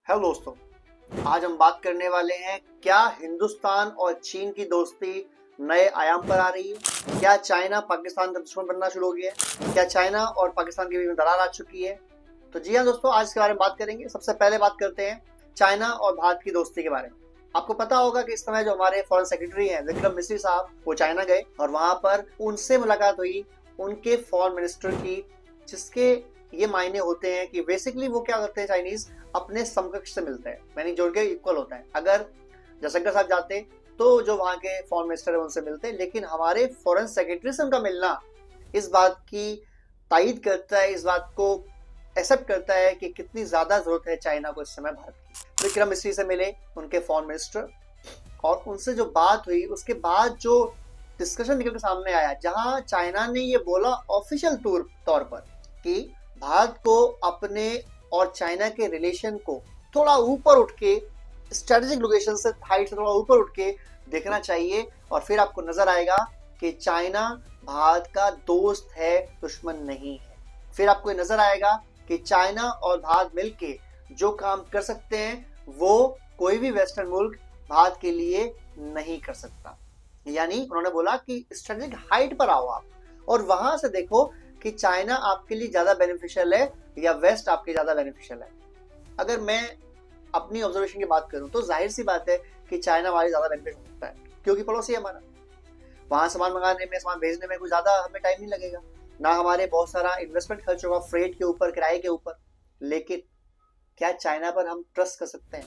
Hello दोस्तों, आज हम बात करने वाले हैं क्या हिंदुस्तान और चीन की दोस्ती नए आयाम पर आ रही है। क्या चाइना पाकिस्तान का दुश्मन बनना शुरू हो गया है। क्या चाइना और पाकिस्तान के बीच में दरार आ चुकी है। तो जी हाँ दोस्तों, आज इसके बारे में बात करेंगे। सबसे पहले बात करते हैं चाइना और भारत की दोस्ती के बारे में। आपको पता होगा कि इस समय जो हमारे फॉरेन सेक्रेटरी हैं विक्रम मिश्री साहब, वो चाइना गए और वहां पर उनसे मुलाकात हुई, उनके फॉरेन मिनिस्टर की, जिसके ये मायने होते हैं कि बेसिकली वो क्या करते हैं, चाइनीज अपने समकक्ष से मिलते हैं, यानी जो के इक्वल होता है। अगर जयशंकर साहब जाते तो जो वहां के फॉरेन मिनिस्टर है उनसे मिलते, लेकिन हमारे फॉरेन सेक्रेटरी से उनका मिलना इस बात की तायीद करता है, इस बात को एक्सेप्ट करता है कि कितनी ज्यादा जरूरत है चाइना को इस समय भारत की। विक्रम मिश्री से मिले उनके फॉरेन मिनिस्टर, और उनसे जो बात हुई उसके बाद जो डिस्कशन निकल के सामने आया, जहां चाइना ने ये बोला ऑफिशियल तौर पर कि भारत को अपने और चाइना के रिलेशन को थोड़ा ऊपर उठ के, स्ट्रेटेजिक लोकेशन से, हाइट से थोड़ा ऊपर उठ के देखना चाहिए, और फिर आपको नजर आएगा कि चाइना भारत का दोस्त है, दुश्मन नहीं है। फिर आपको नजर आएगा कि चाइना और भारत मिलके जो काम कर सकते हैं वो कोई भी वेस्टर्न मुल्क भारत के लिए नहीं कर सकता। यानी उन्होंने बोला कि स्ट्रेटेजिक हाइट पर आओ आप, और वहां से देखो कि चाइना आपके लिए ज्यादा बेनिफिशियल है या वेस्ट आपके ज्यादा बेनिफिशियल है। अगर मैं अपनी ऑब्जर्वेशन की बात करूं तो जाहिर सी बात है कि चाइना हमारी ज्यादा बेनिफिट हो सकता है, क्योंकि पड़ोसी है हमारा। वहां सामान मंगाने में, सामान भेजने में कुछ ज्यादा हमें टाइम नहीं लगेगा, ना हमारे बहुत सारा इन्वेस्टमेंट खर्च होगा फ्रेट के ऊपर, किराए के ऊपर। लेकिन क्या चाइना पर हम ट्रस्ट कर सकते हैं?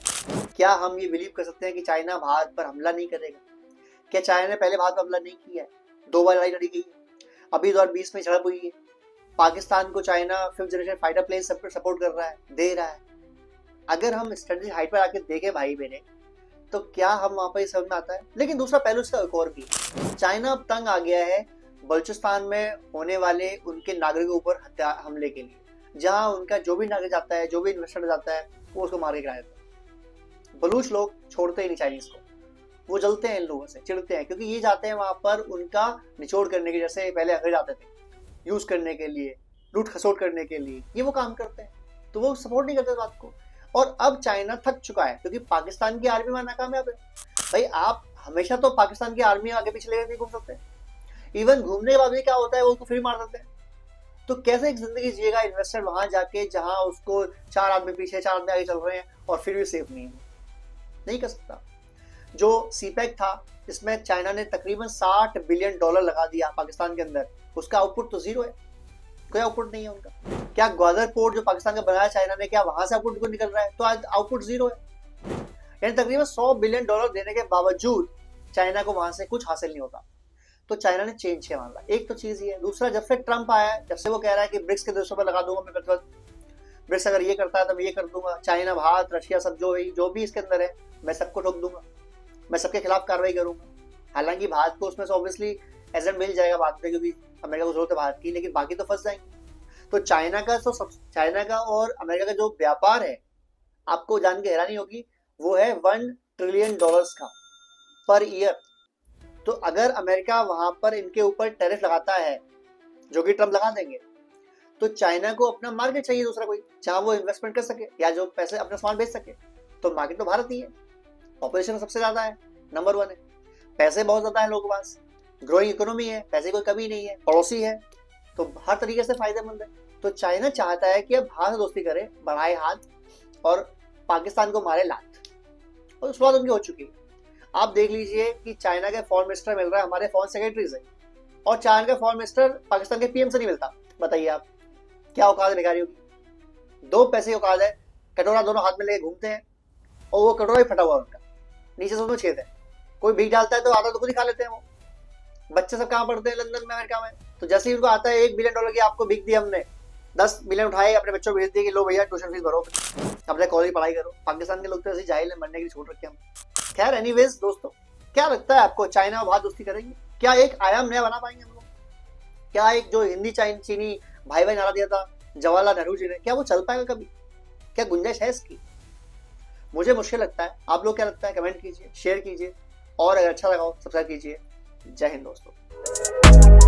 क्या हम ये बिलीव कर सकते हैं कि चाइना भारत पर हमला नहीं करेगा? क्या चाइना ने पहले भारत पर हमला नहीं किया है? 2 बार लड़ाई लड़ी गई है, अभी 2020 में झड़प हुई है। पाकिस्तान को China 5th generation fighter plane support कर रहा है, दे रहा है। अगर हम स्ट्रेटेजिक हाइट पर आके देखें भाई मेरे, तो क्या हम वहां पर ये समझ में आता है। लेकिन दूसरा पहलू इसका एक और भी, चाइना अब तंग आ गया है बलूचिस्तान में होने वाले उनके नागरिकों के ऊपर हमले के लिए, जहां उनका जो भी नागरिक जाता है, जो भी इन्वेस्टर जाता है, वो उसको मार के गिरा देता है। बलूच लोग छोड़ते ही नहीं चाइनीज को, वो जलते हैं इन लोगों से, चिढ़ते हैं, क्योंकि ये जाते हैं वहां पर उनका निचोड़ करने के, जैसे पहले अंग्रेज आते थे यूज करने के लिए, लूट खसोट करने के लिए, ये वो काम करते हैं, तो वो सपोर्ट नहीं करते इस बात को। और अब चाइना थक चुका है, क्योंकि पाकिस्तान की आर्मी वहां नाकामयाब है। भाई आप हमेशा तो पाकिस्तान की आर्मी आगे पीछे लेकर नहीं घूम सकते, इवन घूमने के बाद भी क्या होता है, वो उसको फ्री मार देते हैं। तो कैसे एक जिंदगी जिएगा इन्वेस्टर वहां जाके, जहां उसको 4 आदमी पीछे, 4 आदमी आगे चल रहे हैं, और फिर भी सेफ नहीं है, नहीं कर सकता। जो सीपैक था, इसमें चाइना ने तकरीबन $60 बिलियन लगा दिया पाकिस्तान के अंदर, उसका आउटपुट तो जीरो है, कोई आउटपुट नहीं है उनका। क्या ग्वादर पोर्ट जो पाकिस्तान का बनाया चाइना ने, क्या वहां से आउटपुट को निकल रहा है? तो आज आउटपुट जीरो है। यानी तकरीबन $100 बिलियन देने के बावजूद चाइना को वहां से कुछ हासिल नहीं होता। तो चाइना ने चेंज किया मामला, एक तो चीज ये है। दूसरा, जब से ट्रंप आया, जब से वो कह रहा है कि ब्रिक्स के देशों पर लगा दूंगा मैं प्रतिबंध, ब्रिक्स अगर ये करता है तो मैं ये कर दूंगा, चाइना, भारत, रशिया, सब जो भी इसके अंदर है, मैं सबको ठोक दूंगा, मैं सबके खिलाफ कार्रवाई करूंगा। हालांकि भारत को उसमें से ऑब्वियसली एजेंट मिल जाएगा बाद में, क्योंकि अमेरिका को जरूरत है भारत की, लेकिन बाकी तो फंस जाएंगे। तो चाइना का और अमेरिका का जो व्यापार है, आपको जान के हैरानी होगी, वो है $1 ट्रिलियन का पर ईयर। तो अगर अमेरिका वहां पर इनके ऊपर टैरिफ लगाता है, जो कि ट्रम्प लगा देंगे, तो चाइना को अपना मार्केट चाहिए दूसरा कोई, जहां वो इन्वेस्टमेंट कर सके या जो पैसे अपना सामान बेच सके। तो मार्केट तो भारत ही है, पॉपुलेशन सबसे ज्यादा है, नंबर 1 है, पैसे बहुत ज्यादा है लोगों के पास, ग्रोइंग इकोनॉमी है, पैसे कोई कमी नहीं है, पड़ोसी है, तो हर तरीके से फायदेमंद है। तो चाइना चाहता है कि अब भारत से दोस्ती करे, बढ़ाए हाथ, और पाकिस्तान को मारे लात, और शुरुआत उनकी हो चुकी है। आप देख लीजिए कि चाइना के फॉरेन मिनिस्टर मिल रहा है हमारे फॉरेन सेक्रेटरी से, और चाइना का फॉरेन मिनिस्टर पाकिस्तान के पीएम से नहीं मिलता। बताइए आप, क्या औकात है भिखारियों की? 2 पैसे की औकात है, कटोरा दोनों हाथ में लेके घूमते हैं, और वो कटोरा ही फटा हुआ उनका, नीचे से उसमें छेद है, कोई भीख डालता है तो आधा तो खुद ही खा लेते हैं वो। बच्चे सब कहाँ पढ़ते हैं? लंदन में, अमेरिका में। तो जैसे ही उनको आता है $1 बिलियन की आपको भीख दी हमने, 10 बिलियन उठाए, अपने बच्चों को भेज दिए कि लो भैया ट्यूशन फीस भरो, अपने कॉलेज पढ़ाई करो। पाकिस्तान के लोग तो ऐसे जाहिल है, मरने के लिए छोड़ रखे हम। खैर एनीवेज दोस्तों, क्या लगता है आपको, चाइना और भारत दोस्ती करेंगे? क्या एक आयाम नया बना पाएंगे हम लोग? क्या एक जो हिंदी चीनी भाई भाई नारा दिया था जवाहरलाल नेहरू जी ने, क्या वो चल पाएगा कभी? क्या गुंजाइश है इसकी? मुझे मुश्किल लगता है। आप लोग क्या लगता है? कमेंट कीजिए, शेयर कीजिए, और अगर अच्छा लगा हो सब्सक्राइब कीजिए। जय हिंद दोस्तों।